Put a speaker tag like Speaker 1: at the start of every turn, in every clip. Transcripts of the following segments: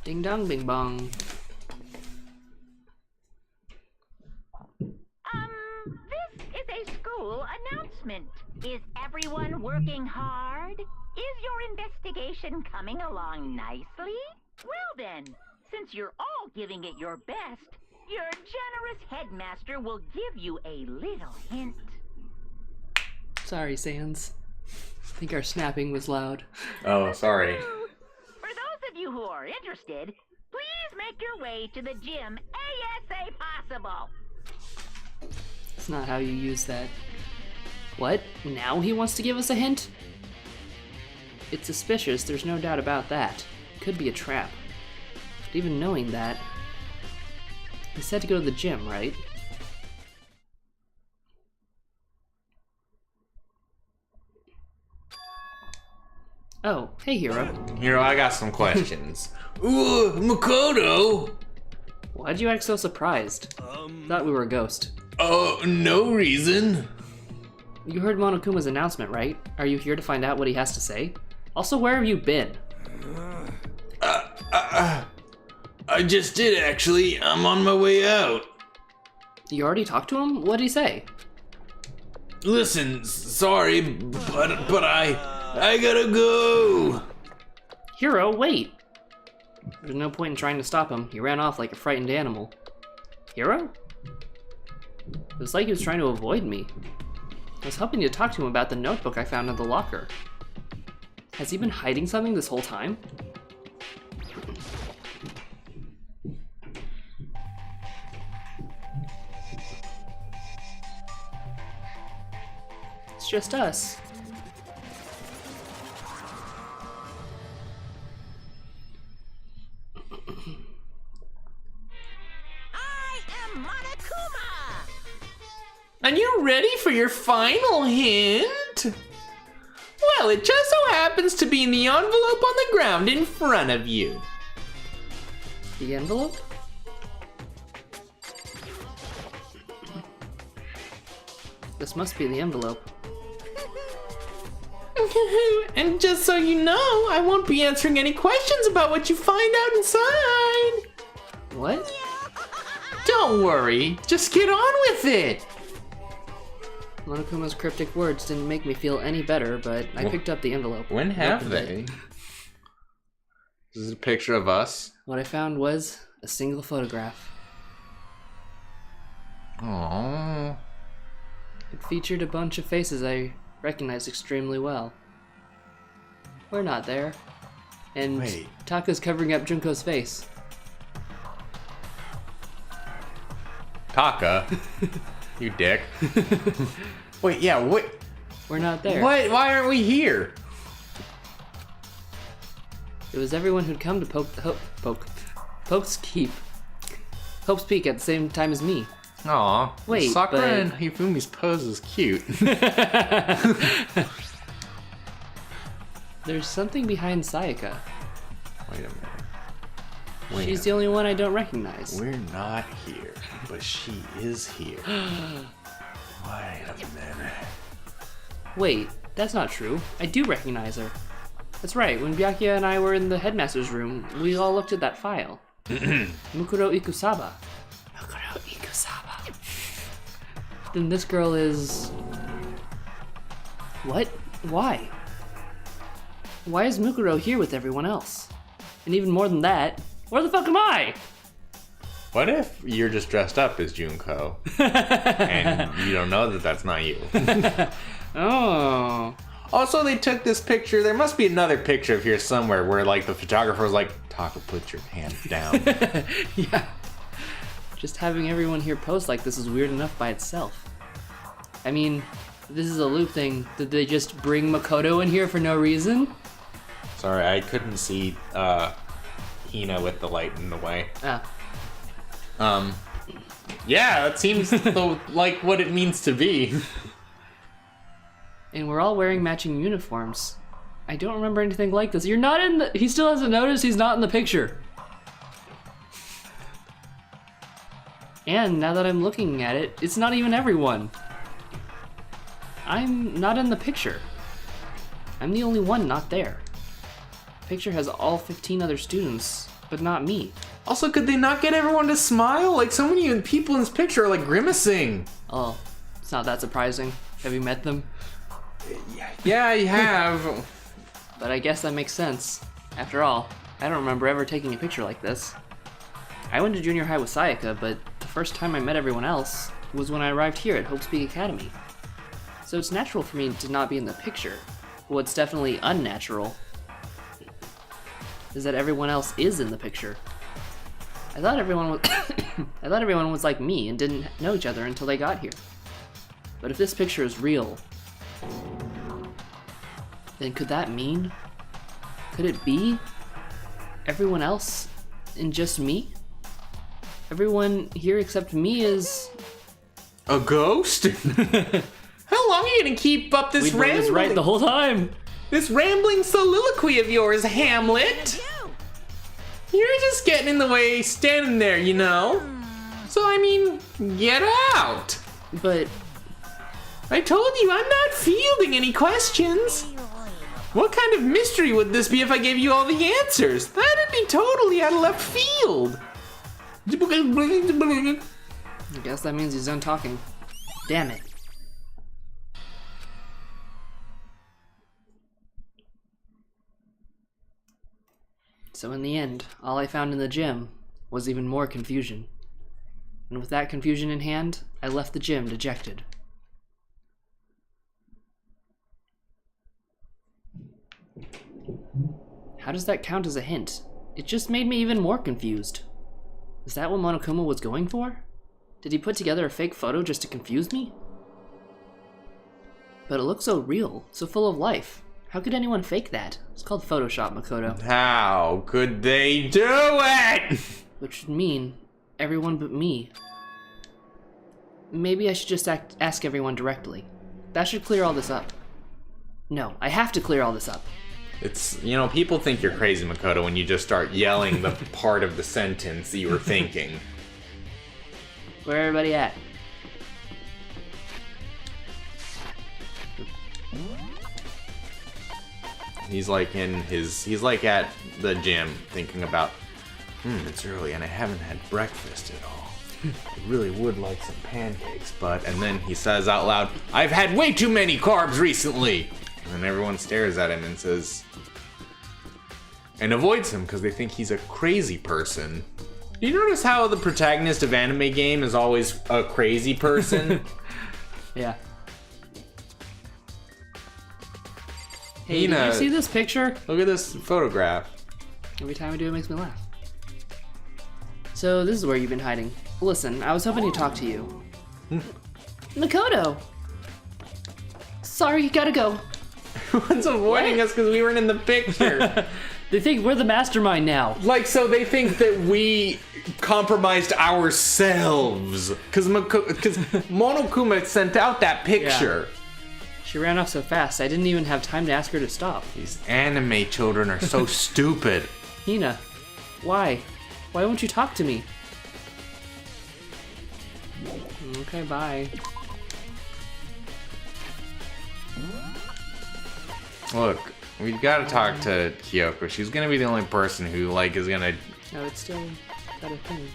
Speaker 1: Ding dong, bing bong.
Speaker 2: This is a school announcement. Is everyone working hard? Is your investigation coming along nicely? Well then, since you're all giving it your best, your generous headmaster will give you a little hint.
Speaker 1: Sorry, Sans. I think our snapping was loud.
Speaker 3: Oh, sorry.
Speaker 2: For those of you who are interested, please make your way to the gym ASA possible.
Speaker 1: That's not how you use that. What? Now he wants to give us a hint? It's suspicious, there's no doubt about that. Could be a trap. But even knowing that, he said to go to the gym, right? Oh, hey Hero.
Speaker 3: Hero, I got some questions. Ooh, Makoto!
Speaker 1: Why'd you act so surprised? Thought we were a ghost.
Speaker 3: Oh, no reason.
Speaker 1: You heard Monokuma's announcement, right? Are you here to find out what he has to say? Also, where have you been?
Speaker 3: I just did actually. I'm on my way out.
Speaker 1: You already talked to him? What'd he say?
Speaker 3: Listen, sorry, but I gotta go.
Speaker 1: Hero, wait! There's no point in trying to stop him. He ran off like a frightened animal. Hero? It was like he was trying to avoid me. I was hoping to talk to him about the notebook I found in the locker. Has he been hiding something this whole time? It's just us.
Speaker 2: I am Monokuma!
Speaker 3: Are you ready for your final hint? Well, it just so happens to be in the envelope on the ground in front of you.
Speaker 1: The envelope? This must be the envelope.
Speaker 3: And just so you know, I won't be answering any questions about what you find out inside.
Speaker 1: What?
Speaker 3: Don't worry, just get on with it.
Speaker 1: Monokuma's cryptic words didn't make me feel any better, but I picked up the envelope.
Speaker 3: When have
Speaker 1: Opened
Speaker 3: they?
Speaker 1: it.
Speaker 3: This is a picture of us.
Speaker 1: What I found was a single photograph.
Speaker 3: Aww.
Speaker 1: It featured a bunch of faces I recognized extremely well. We're not there. And
Speaker 3: Wait.
Speaker 1: Taka's covering up Junko's face.
Speaker 3: Taka. You dick. Wait, yeah, what?
Speaker 1: We're not there.
Speaker 3: What? Why aren't we here?
Speaker 1: It was everyone who'd come to Poke's Keep. Hope's Peak at the same time as me.
Speaker 3: Aw.
Speaker 1: Wait,
Speaker 3: Sakura
Speaker 1: but-
Speaker 3: and Hifumi's pose is cute.
Speaker 1: There's something behind Sayaka.
Speaker 3: Wait a minute.
Speaker 1: She's the only one I don't recognize.
Speaker 3: We're not here, but she is here. Wait a minute.
Speaker 1: Wait, that's not true. I do recognize her. That's right, when Byakuya and I were in the headmaster's room, we all looked at that file. Mukuro Ikusaba. Mukuro Ikusaba. Then this girl is... What? Why? Why is Mukuro here with everyone else? And even more than that, where the fuck am I?
Speaker 3: What if you're just dressed up as Junko and you don't know that that's not you?
Speaker 1: Oh.
Speaker 3: Also, they took this picture. There must be another picture of here somewhere where, like, the photographer was like, Taka, put your hand down.
Speaker 1: Yeah. Just having everyone here pose like this is weird enough by itself. I mean, if this is a loop thing, did they just bring Makoto in here for no reason?
Speaker 3: Sorry, I couldn't see Hina with the light in the way.
Speaker 1: Ah.
Speaker 3: Yeah, that seems like what it means to be.
Speaker 1: And we're all wearing matching uniforms. I don't remember anything like this. You're not in the... He still hasn't noticed he's not in the picture. And now that I'm looking at it, it's not even everyone. I'm not in the picture. I'm the only one not there. The picture has all 15 other students, but not me.
Speaker 3: Also, could they not get everyone to smile? Like, so many people in this picture are like grimacing.
Speaker 1: Oh, it's not that surprising. Have you met them?
Speaker 3: Yeah, I have.
Speaker 1: But I guess that makes sense. After all, I don't remember ever taking a picture like this. I went to junior high with Sayaka, but the first time I met everyone else was when I arrived here at Hope's Peak Academy. So it's natural for me to not be in the picture. What's definitely unnatural is that everyone else is in the picture. I thought everyone was I thought everyone was like me and didn't know each other until they got here. But if this picture is real, then could that mean? Could it be everyone else and just me? Everyone here except me is
Speaker 3: A ghost? How long are you gonna keep up this
Speaker 1: We'd
Speaker 3: rambling?
Speaker 1: right the whole time.
Speaker 3: This rambling soliloquy of yours, Hamlet. You're just getting in the way, standing there, you know? So, I mean, get out.
Speaker 1: But
Speaker 3: I told you I'm not fielding any questions. What kind of mystery would this be if I gave you all the answers? That'd be totally out of left field.
Speaker 1: I guess that means he's done talking. Damn it. So in the end, all I found in the gym was even more confusion. And with that confusion in hand, I left the gym dejected. How does that count as a hint? It just made me even more confused. Is that what Monokuma was going for? Did he put together a fake photo just to confuse me? But it looks so real, so full of life. How could anyone fake that? It's called Photoshop, Makoto.
Speaker 3: How could they do it?
Speaker 1: Which would mean everyone but me. Maybe I should just ask everyone directly. That should clear all this up. No, I have to clear all this up.
Speaker 3: It's, you know, people think you're crazy, Makoto, when you just start yelling the part of the sentence that you were thinking.
Speaker 1: Where everybody at?
Speaker 3: He's like at the gym thinking about, it's early and I haven't had breakfast at all. I really would like some pancakes, but, and then he says out loud, I've had way too many carbs recently. And everyone stares at him and says, and avoids him because they think he's a crazy person. Do you notice how the protagonist of anime game is always a crazy person?
Speaker 1: Yeah. Hey, did you see this picture?
Speaker 3: Look at this photograph.
Speaker 1: Every time I do, it makes me laugh. So, this is where you've been hiding. Listen, I was hoping to talk to you. Makoto! Sorry, gotta go.
Speaker 3: Everyone's avoiding us because we weren't in the picture.
Speaker 1: They think we're the mastermind now.
Speaker 3: Like, so they think that we compromised ourselves. Because Monokuma sent out that picture.
Speaker 1: Yeah. She ran off so fast, I didn't even have time to ask her to stop.
Speaker 3: These anime children are so stupid.
Speaker 1: Hina, why? Why won't you talk to me? Okay, bye.
Speaker 3: Look, we've got to talk to Kyoko. She's gonna be the only person who, like, is gonna...
Speaker 1: No, it's still got a thing.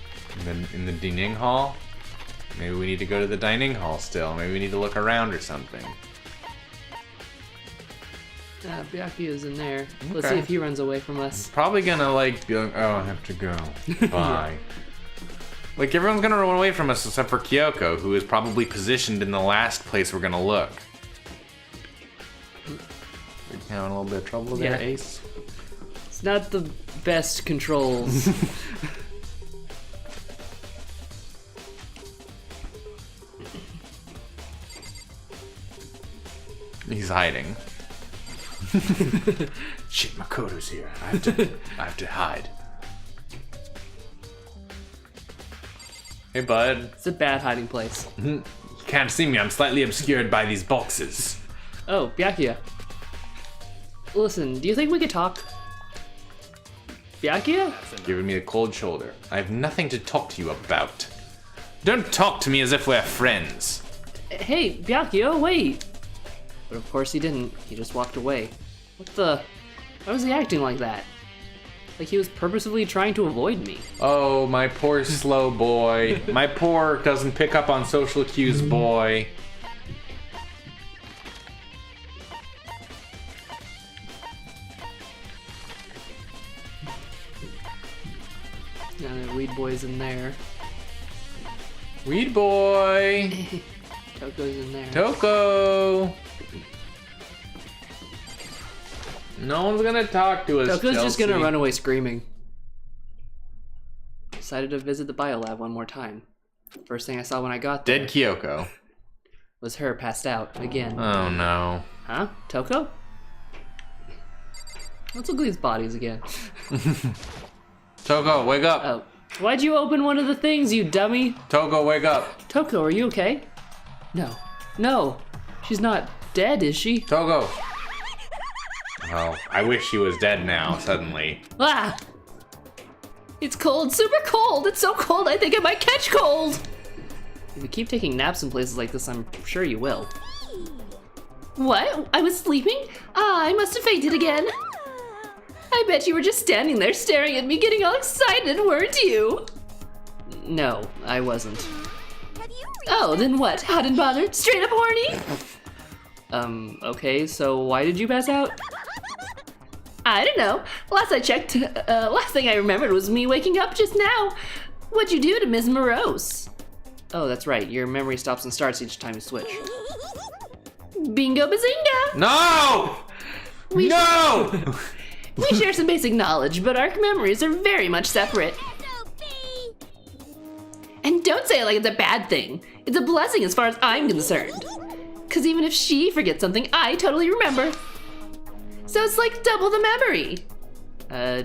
Speaker 3: In the dining hall? Maybe we need to go to the dining hall still. Maybe we need to look around or something.
Speaker 1: Byakuya is in there. Let's see if he runs away from us.
Speaker 3: Probably gonna, like, be like, oh, I have to go. Bye. Like, everyone's gonna run away from us except for Kyoko, who is probably positioned in the last place we're gonna look. We're having a little bit of trouble there,
Speaker 1: Yeah.
Speaker 3: Ace.
Speaker 1: It's not the best controls.
Speaker 3: He's hiding. Shit, Makoto's here. I have to hide. Hey, bud.
Speaker 1: It's a bad hiding place.
Speaker 3: You can't see me. I'm slightly obscured by these boxes.
Speaker 1: Oh, Byakuya. Listen, do you think we could talk? Byakuya?
Speaker 3: Giving me a cold shoulder. I have nothing to talk to you about. Don't talk to me as if we're friends.
Speaker 1: Hey, Byakuya, wait! But of course he didn't. He just walked away. What the? Why was he acting like that? Like he was purposefully trying to avoid me.
Speaker 3: Oh, my poor slow boy. My poor doesn't pick up on social cues boy.
Speaker 1: Yeah, the weed boy's in there.
Speaker 3: Weed boy.
Speaker 1: Toko's in there.
Speaker 3: Toko. No one's gonna talk to us,
Speaker 1: Toko's just gonna
Speaker 3: Chelsea.
Speaker 1: run away screaming. Decided to visit the biolab one more time. First thing I saw when I got there
Speaker 3: Dead Kyoko.
Speaker 1: was her passed out again.
Speaker 3: Oh no.
Speaker 1: Huh? Toko? Let's look at these bodies again.
Speaker 3: Toko, wake up.
Speaker 1: Oh. Why'd you open one of the things, you dummy?
Speaker 3: Toko, wake up.
Speaker 1: Toko, are you okay? No. No. She's not dead, is she?
Speaker 3: Toko. Well, I wish she was dead now, suddenly.
Speaker 1: Ah! It's cold, super cold! It's so cold I think I might catch cold! If you keep taking naps in places like this, I'm sure you will. What? I was sleeping? Ah, I must have fainted again. I bet you were just standing there staring at me getting all excited, weren't you? No, I wasn't. Oh, then what? Hot and bothered? Straight up horny? Okay, so why did you pass out? I don't know. Last I checked, last thing I remembered was me waking up just now. What'd you do to Ms. Morose? Oh, that's right. Your memory stops and starts each time you switch. Bingo bazinga!
Speaker 3: No! No!
Speaker 1: We share some basic knowledge, but our memories are very much separate. And don't say it like it's a bad thing. It's a blessing as far as I'm concerned. Cause even if she forgets something, I totally remember. So it's like double the memory.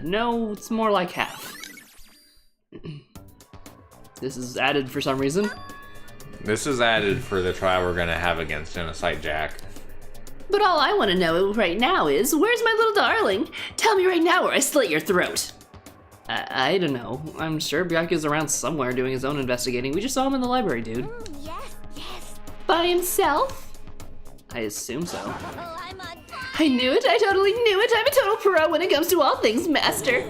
Speaker 1: No, it's more like half. This is added for some reason.
Speaker 3: This is added for the trial we're gonna have against Genocide Jack.
Speaker 1: But all I want to know right now is, where's my little darling? Tell me right now or I slit your throat. I don't know. I'm sure Byakuya's around somewhere doing his own investigating. We just saw him in the library, dude.
Speaker 4: Yes, yes.
Speaker 1: By himself? I assume so.
Speaker 4: Oh, I'm on fire.
Speaker 1: I knew it. I totally knew it. I'm a total pro when it comes to all things master.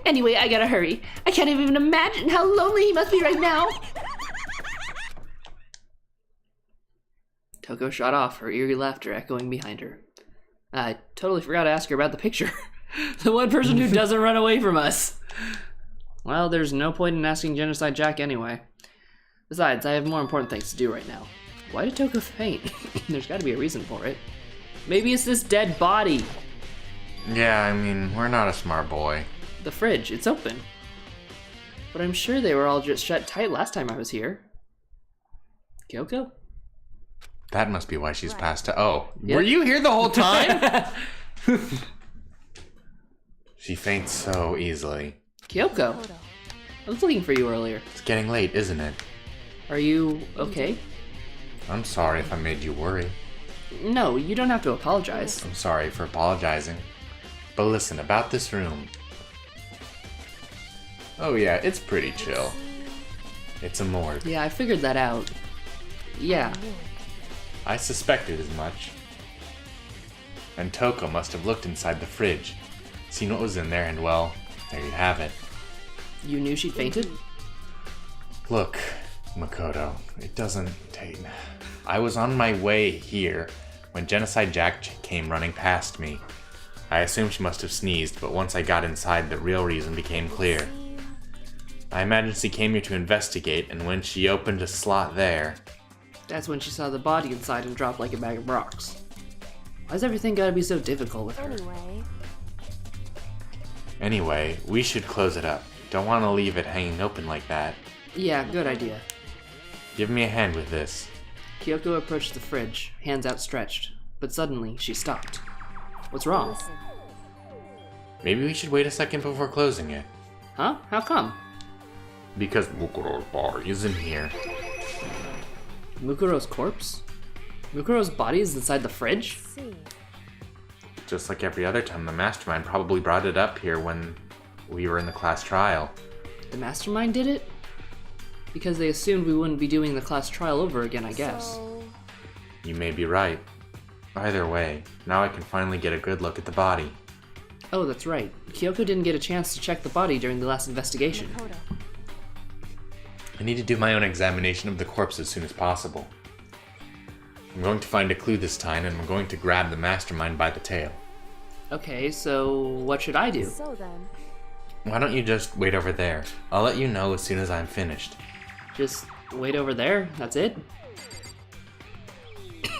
Speaker 1: Anyway, I gotta hurry. I can't even imagine how lonely he must be right now. Toko shot off, her eerie laughter echoing behind her. I totally forgot to ask her about the picture. The one person who doesn't run away from us. Well, there's no point in asking Genocide Jack anyway. Besides, I have more important things to do right now. Why did Toko faint? There's gotta be a reason for it. Maybe it's this dead body.
Speaker 3: Yeah, I mean, we're not a smart boy.
Speaker 1: The fridge, it's open. But I'm sure they were all just shut tight last time I was here. Kyoko?
Speaker 3: That must be why she's passed out. Oh,
Speaker 1: Yep.
Speaker 3: were you here the whole time? She faints so easily.
Speaker 1: Kyoko? I was looking for you earlier.
Speaker 3: It's getting late, isn't it?
Speaker 1: Are you okay?
Speaker 3: I'm sorry if I made you worry.
Speaker 1: No, you don't have to apologize.
Speaker 3: I'm sorry for apologizing. But listen, about this room. Oh yeah, it's pretty chill. It's a morgue.
Speaker 1: Yeah, I figured that out. Yeah.
Speaker 3: I suspected as much. And Toko must have looked inside the fridge, seen what was in there, and well, there you have it.
Speaker 1: You knew she fainted?
Speaker 3: Look, Makoto, it doesn't take... I was on my way here when Genocide Jack came running past me. I assumed she must have sneezed, but once I got inside, the real reason became clear. I imagine she came here to investigate, and when she opened a slot there...
Speaker 1: That's when she saw the body inside and dropped like a bag of rocks. Why's everything gotta be so difficult with her?
Speaker 3: Anyway, we should close it up. Don't want to leave it hanging open like that.
Speaker 1: Yeah, good idea.
Speaker 3: Give me a hand with this.
Speaker 1: Kyoko approached the fridge, hands outstretched, but suddenly she stopped. What's wrong?
Speaker 3: Maybe we should wait a second before closing it.
Speaker 1: Huh? How come?
Speaker 3: Because Mukuro's body is in here.
Speaker 1: Mukuro's corpse? Mukuro's body is inside the fridge?
Speaker 3: Just like every other time, the mastermind probably brought it up here when we were in the class trial.
Speaker 1: The mastermind did it? Because they assumed we wouldn't be doing the class trial over again, I guess.
Speaker 3: You may be right. Either way, now I can finally get a good look at the body.
Speaker 1: Oh, that's right. Kyoko didn't get a chance to check the body during the last investigation.
Speaker 4: Makoto.
Speaker 3: I need to do my own examination of the corpse as soon as possible. I'm going to find a clue this time, and I'm going to grab the mastermind by the tail.
Speaker 1: Okay, so what should I do?
Speaker 4: So then,
Speaker 3: Why don't you just wait over there? I'll let you know as soon as I'm finished.
Speaker 1: Just wait over there? That's it?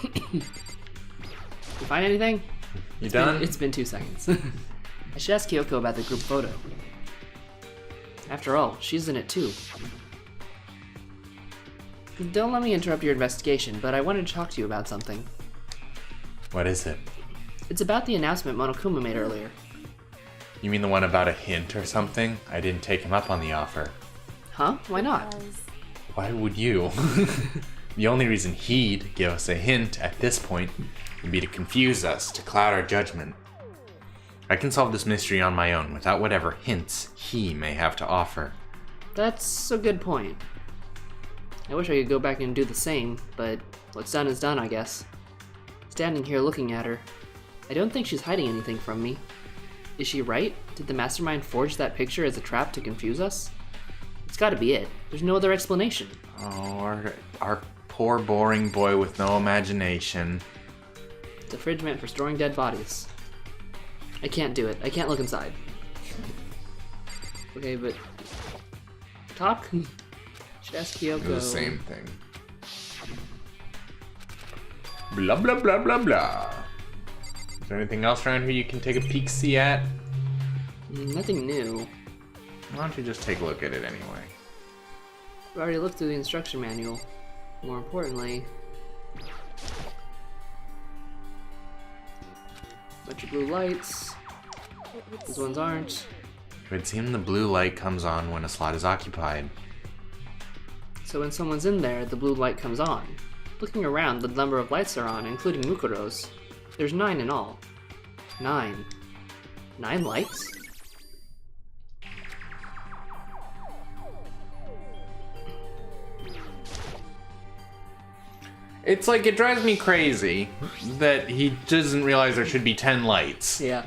Speaker 1: You find anything?
Speaker 3: You done?
Speaker 1: It's been 2 seconds. I should ask Kyoko about the group photo. After all, she's in it too. Don't let me interrupt your investigation, but I wanted to talk to you about something.
Speaker 3: What is it?
Speaker 1: It's about the announcement Monokuma made earlier.
Speaker 3: You mean the one about a hint or something? I didn't take him up on the offer.
Speaker 1: Huh? Why not?
Speaker 4: because
Speaker 3: Why would you? The only reason he'd give us a hint at this point would be to confuse us, to cloud our judgment. I can solve this mystery on my own without whatever hints he may have to offer.
Speaker 1: That's a good point. I wish I could go back and do the same, but what's done is done, I guess. Standing here looking at her, I don't think she's hiding anything from me. Is she right? Did the mastermind forge that picture as a trap to confuse us? It's gotta be it. There's no other explanation.
Speaker 3: Oh, our poor boring boy with no imagination.
Speaker 1: It's a fridge meant for storing dead bodies. I can't do it. I can't look inside. Okay, but... Talk? Should ask Kyoko.
Speaker 3: The same thing. Blah blah blah blah blah. Is there anything else around here you can take a peek-see at?
Speaker 1: Nothing new.
Speaker 3: Why don't you just take a look at it anyway?
Speaker 1: I've already looked through the instruction manual. More importantly... bunch of blue lights.
Speaker 4: it would
Speaker 1: These ones aren't.
Speaker 3: It would seem the blue light comes on when a slot is occupied.
Speaker 1: So when someone's in there, the blue light comes on. Looking around, the number of lights are on, including Mukuro's. There's 9 in all. 9. 9 lights?
Speaker 3: It's like, it drives me crazy that he doesn't realize there should be 10 lights.
Speaker 1: Yeah.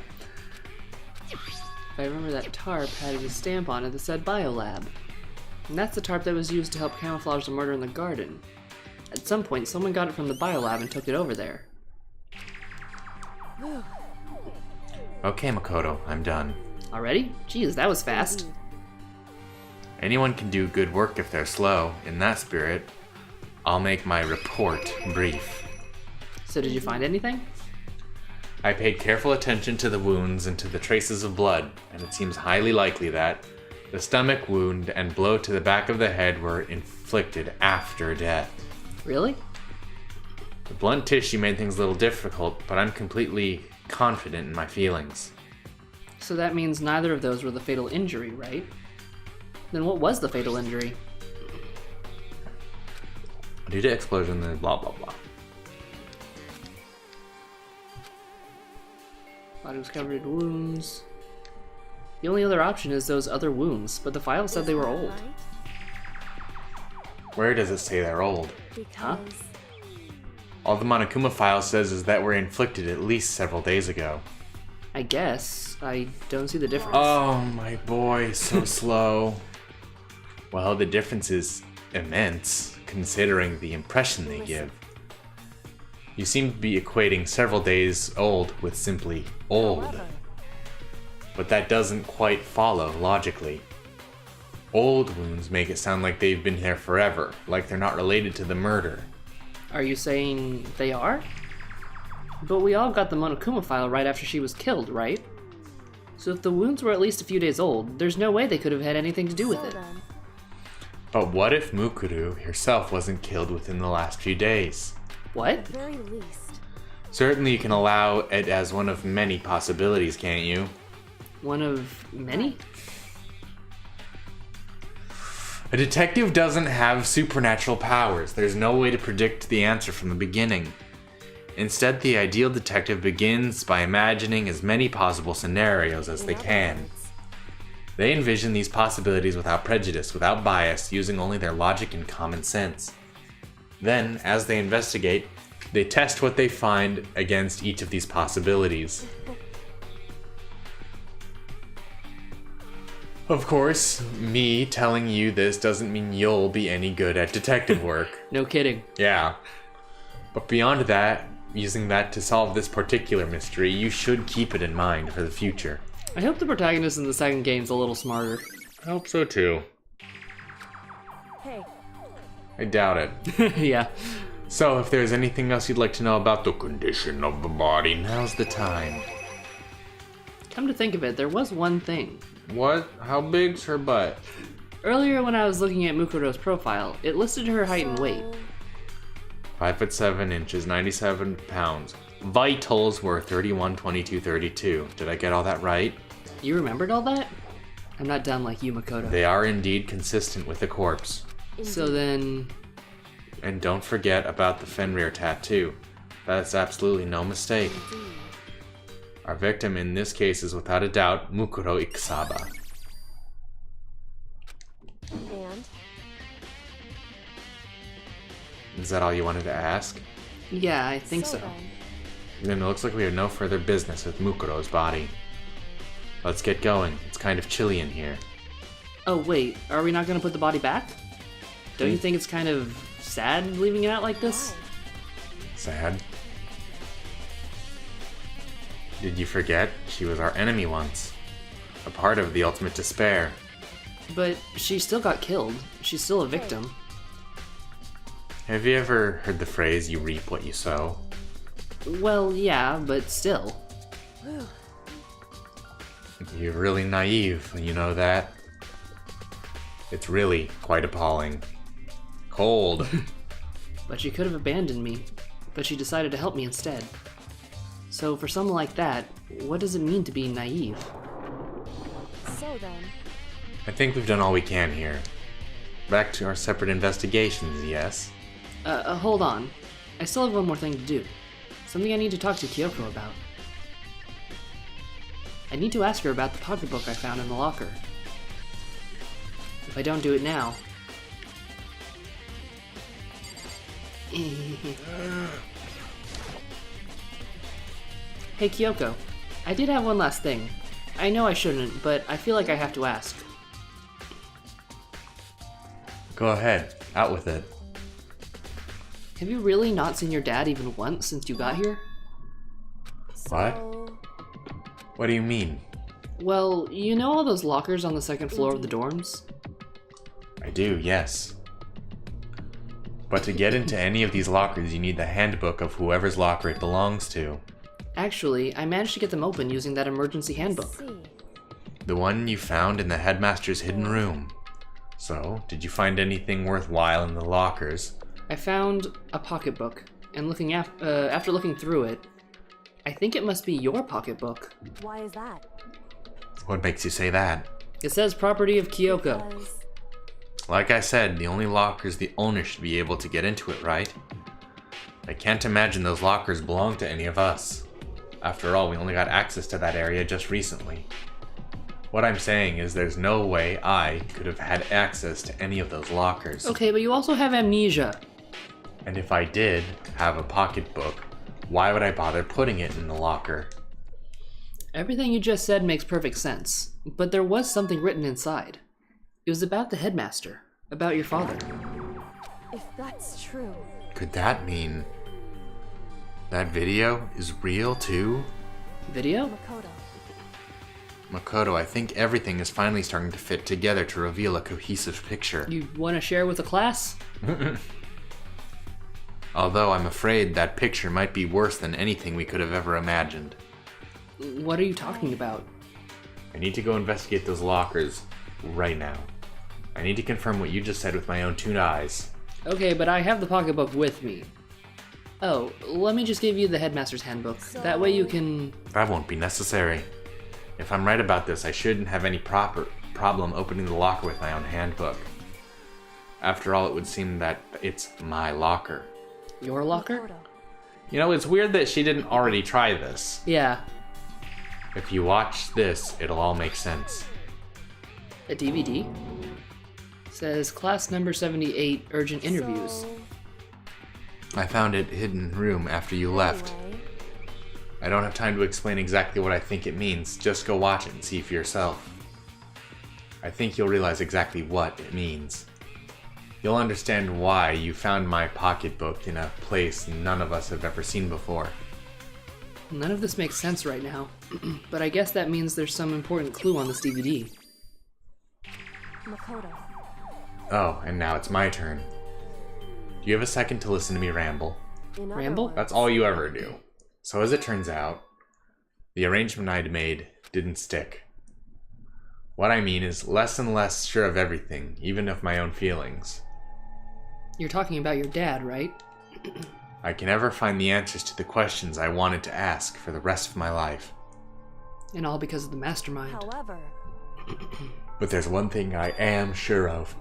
Speaker 1: I remember that tarp had a stamp on it that said Biolab. And that's the tarp that was used to help camouflage the murder in the garden. At some point, someone got it from the Biolab and took it over there.
Speaker 3: Okay, Makoto, I'm done.
Speaker 1: Already? Jeez, that was fast.
Speaker 4: indeed.
Speaker 3: Anyone can do good work if they're slow. In that spirit, I'll make my report brief.
Speaker 1: So did you find anything?
Speaker 3: I paid careful attention to the wounds and to the traces of blood, and it seems highly likely that the stomach wound and blow to the back of the head were inflicted after death.
Speaker 1: Really?
Speaker 3: The blunt tissue made things a little difficult, but I'm completely confident in my feelings.
Speaker 1: So that means neither of those were the fatal injury, right? Then what was the fatal injury?
Speaker 3: Due to explosion, then blah blah blah.
Speaker 1: Body was covered in wounds. The only other option is those other wounds, but the file said they were old.
Speaker 4: Right?
Speaker 3: Where does it say they're old?
Speaker 1: Huh?
Speaker 4: Because
Speaker 3: All the Monokuma file says is that were inflicted at least several days ago.
Speaker 1: I guess. I don't see the difference.
Speaker 3: Oh, my boy, so slow. Well, the difference is immense, considering the impression they give. You seem to be equating several days old with simply old.
Speaker 4: however,
Speaker 3: But that doesn't quite follow logically. Old wounds make it sound like they've been there forever, like they're not related to the murder.
Speaker 1: Are you saying they are? But we all got the Monokuma file right after she was killed, right? So if the wounds were at least a few days old, there's no way they could have had anything to do with
Speaker 4: so
Speaker 1: it.
Speaker 4: then,
Speaker 3: But what if Mukuru herself wasn't killed within the last few days?
Speaker 1: What?
Speaker 4: at the very least,
Speaker 3: Certainly you can allow it as one of many possibilities, can't you?
Speaker 1: One of many?
Speaker 3: A detective doesn't have supernatural powers. There's no way to predict the answer from the beginning. Instead, the ideal detective begins by imagining as many possible scenarios as
Speaker 4: in
Speaker 3: they
Speaker 4: other
Speaker 3: can.
Speaker 4: words,
Speaker 3: They envision these possibilities without prejudice, without bias, using only their logic and common sense. Then, as they investigate, they test what they find against each of these possibilities. Of course, me telling you this doesn't mean you'll be any good at detective work.
Speaker 1: No kidding.
Speaker 3: Yeah. But beyond that, using that to solve this particular mystery, you should keep it in mind for the future.
Speaker 1: I hope the protagonist in the second game's a little smarter.
Speaker 3: I hope so too.
Speaker 4: Hey,
Speaker 3: I doubt it.
Speaker 1: Yeah.
Speaker 3: So, if there's anything else you'd like to know about the condition of the body, now's the time.
Speaker 1: Come to think of it, there was one thing.
Speaker 3: What? How big's her butt?
Speaker 1: Earlier when I was looking at Mukuro's profile, it listed her height and weight.
Speaker 3: 5'7", 97 pounds. Vitals were 31, 22, 32. Did I get all that right?
Speaker 1: You remembered all that? I'm not dumb like you, Makoto.
Speaker 3: They are indeed consistent with the corpse.
Speaker 1: So then...
Speaker 3: And don't forget about the Fenrir tattoo. That's absolutely no mistake. Our victim in this case is without a doubt Mukuro Ikusaba.
Speaker 4: and
Speaker 3: Is that all you wanted to ask?
Speaker 1: Yeah, I think so.
Speaker 3: Then it looks like we have no further business with Mukuro's body. Let's get going. It's kind of chilly in here.
Speaker 1: Oh wait, are we not gonna put the body back? Don't you think it's kind of sad leaving it out like this?
Speaker 3: Sad. Did you forget? She was our enemy once. A part of the ultimate despair.
Speaker 1: But she still got killed. She's still a victim.
Speaker 3: Have you ever heard the phrase, you reap what you sow?
Speaker 1: Well, yeah, but still.
Speaker 4: Whew.
Speaker 3: You're really naive, you know that? It's really quite appalling. Cold.
Speaker 1: But she could have abandoned me. But she decided to help me instead. So for someone like that, what does it mean to be naive?
Speaker 4: So then,
Speaker 3: I think we've done all we can here. Back to our separate investigations, yes?
Speaker 1: Hold on. I still have one more thing to do. Something I need to talk to Kyoko about. I need to ask her about the pocketbook I found in the locker. If I don't do it now... Hey Kyoko, I did have one last thing. I know I shouldn't, but I feel like I have to ask.
Speaker 3: Go ahead, out with it.
Speaker 1: Have you really not seen your dad even once since you got here?
Speaker 3: What?
Speaker 4: so
Speaker 3: What do you mean?
Speaker 1: Well, you know all those lockers on the second floor of the dorms?
Speaker 3: I do, yes. But to get into any of these lockers, you need the handbook of whoever's locker it belongs to.
Speaker 1: Actually, I managed to get them open using that emergency handbook.
Speaker 4: see.
Speaker 3: The one you found in the headmaster's hidden room. So, did you find anything worthwhile in the lockers?
Speaker 1: I found a pocketbook, and after looking through it, I think it must be your pocketbook.
Speaker 4: Why is that?
Speaker 3: What makes you say that?
Speaker 1: It says property of Kyoko.
Speaker 4: Because
Speaker 3: Like I said, the only lockers the owner should be able to get into it, right? I can't imagine those lockers belong to any of us. After all, we only got access to that area just recently. What I'm saying is there's no way I could have had access to any of those lockers.
Speaker 1: Okay, but you also have amnesia.
Speaker 3: And if I did have a pocketbook, why would I bother putting it in the locker?
Speaker 1: Everything you just said makes perfect sense, but there was something written inside. It was about the headmaster, about your father.
Speaker 4: if that's true,
Speaker 3: Could that mean that video is real too?
Speaker 1: Video?
Speaker 4: Makoto,
Speaker 3: Makoto, I think everything is finally starting to fit together to reveal a cohesive picture.
Speaker 1: You want to share with the class?
Speaker 3: Although I'm afraid that picture might be worse than anything we could have ever imagined.
Speaker 1: What are you talking about?
Speaker 3: I need to go investigate those lockers right now. I need to confirm what you just said with my own two eyes.
Speaker 1: Okay, but I have the pocketbook with me. Oh, let me just give you the headmaster's handbook. That way you can...
Speaker 3: That won't be necessary. If I'm right about this, I shouldn't have any problem opening the locker with my own handbook. After all, it would seem that it's my locker.
Speaker 1: Your locker?
Speaker 4: Makoto.
Speaker 3: You know, it's weird that she didn't already try this.
Speaker 1: Yeah.
Speaker 3: If you watch this, it'll all make sense.
Speaker 1: A DVD? Says class number 78 urgent interviews.
Speaker 4: So,
Speaker 3: I found it hidden room after you left.
Speaker 4: anyway,
Speaker 3: I don't have time to explain exactly what I think it means. Just go watch it and see for yourself. I think you'll realize exactly what it means. You'll understand why you found my pocketbook in a place none of us have ever seen before.
Speaker 1: None of this makes sense right now, but I guess that means there's some important clue on this DVD.
Speaker 4: Makoto.
Speaker 3: Oh, and now it's my turn. Do you have a second to listen to me ramble?
Speaker 4: In other
Speaker 1: Ramble?
Speaker 4: words,
Speaker 3: That's all you ever do. So as it turns out, the arrangement I'd made didn't stick. What I mean is less and less sure of everything, even of my own feelings.
Speaker 1: You're talking about your dad, right?
Speaker 3: I can never find the answers to the questions I wanted to ask for the rest of my life.
Speaker 1: And all because of the mastermind.
Speaker 4: However,
Speaker 3: But there's one thing I am sure of.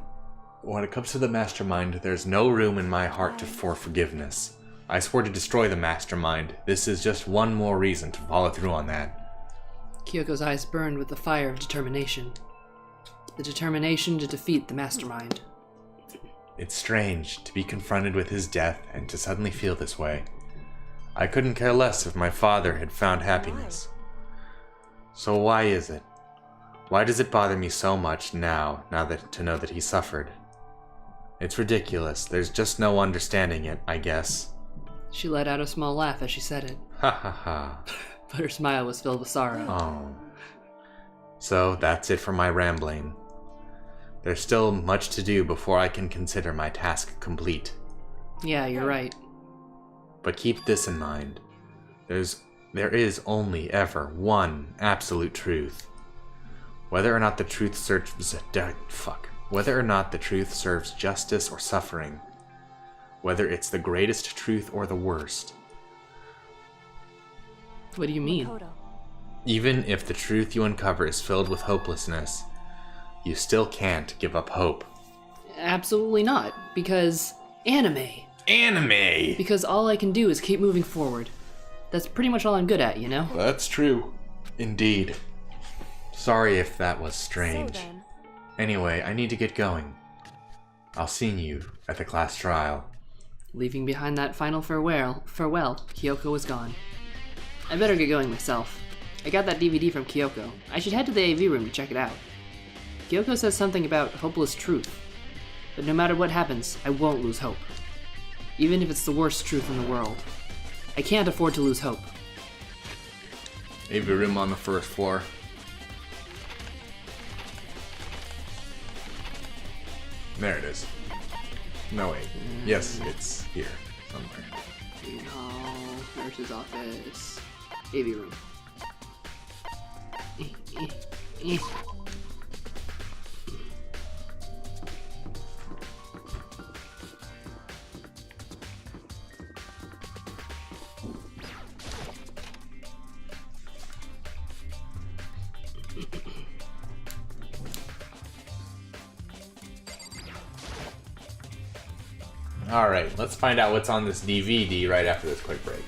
Speaker 3: When it comes to the mastermind, there's no room in my heart for forgiveness. I swore to destroy the mastermind. This is just one more reason to follow through on that.
Speaker 1: Kyoko's eyes burned with the fire of determination. The determination to defeat the mastermind.
Speaker 3: It's strange to be confronted with his death and to suddenly feel this way. I couldn't care less if my father had found happiness. So why is it? Why does it bother me so much now to know that he suffered? It's ridiculous. There's just no understanding it, I guess.
Speaker 1: She let out a small laugh as she said it,
Speaker 3: Ha ha ha.
Speaker 1: but her smile was filled with sorrow.
Speaker 3: Oh. So that's it for my rambling. There's still much to do before I can consider my task complete.
Speaker 1: Yeah, you're right.
Speaker 3: But keep this in mind. There is only ever one absolute truth. Whether or not the truth serves justice or suffering. Whether it's the greatest truth or the worst.
Speaker 1: What do you mean?
Speaker 4: Makoto.
Speaker 3: Even if the truth you uncover is filled with hopelessness, you still can't give up hope.
Speaker 1: Absolutely not, because anime.
Speaker 3: Anime!
Speaker 1: Because all I can do is keep moving forward. That's pretty much all I'm good at, you know?
Speaker 3: That's true. Indeed. Sorry if that was strange.
Speaker 4: So then,
Speaker 3: Anyway, I need to get going. I'll see you at the class trial.
Speaker 1: Leaving behind that final farewell, Kyoko was gone. I better get going myself. I got that DVD from Kyoko. I should head to the AV room to check it out. Kyoko says something about hopeless truth. But no matter what happens, I won't lose hope. Even if it's the worst truth in the world. I can't afford to lose hope.
Speaker 3: AV room on the first floor. There it is. No, wait. Yes, it's here somewhere.
Speaker 1: Main hall, nurse's office, AV room.
Speaker 3: Alright, let's find out what's on this DVD right after this quick break.